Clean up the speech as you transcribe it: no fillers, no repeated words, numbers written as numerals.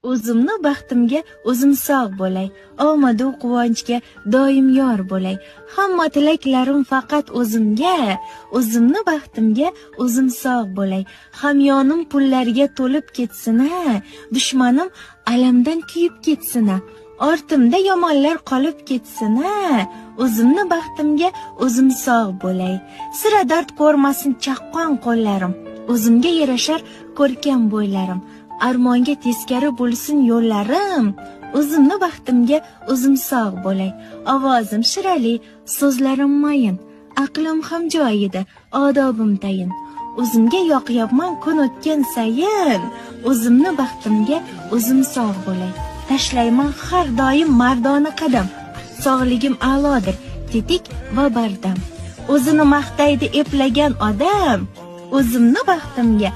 O'zimni baxtimga o'zim sog' bo'lay, omadu quvonchga doim yor bo'lay. Hamma tilaklarim faqat o'zimga, o'zimni baxtimga o'zim sog' bo'lay. Hamyonim pullarga to'lib ketsin-a, dushmanim alamdan kuyib ketsin-a. Ortimda yomonlar qolib ketsin-a, o'zimni baxtimga o'zim sog' bo'lay. Sira dard ko'rmasin chaqqon qo'llarim, o'zimga yarashar ko'rkam bo'ylarim. Armonga teskari bo'lsin yo'llarim, o'zimni baxtimga o'zim sog' bo'lay. Ovozim shirali, so'zlarim mayin, aqlim ham joyida, odobim tayin. O'zimga yoqyapman kun o'tgan sayin, o'zimni baxtimga o'zim sog' bo'lay. Tashlayman har doim mardona qadam, sog'ligim a'lodir, tetik va bardam. O'zini maqtaydi eplagan odam, o'zimni baxtimga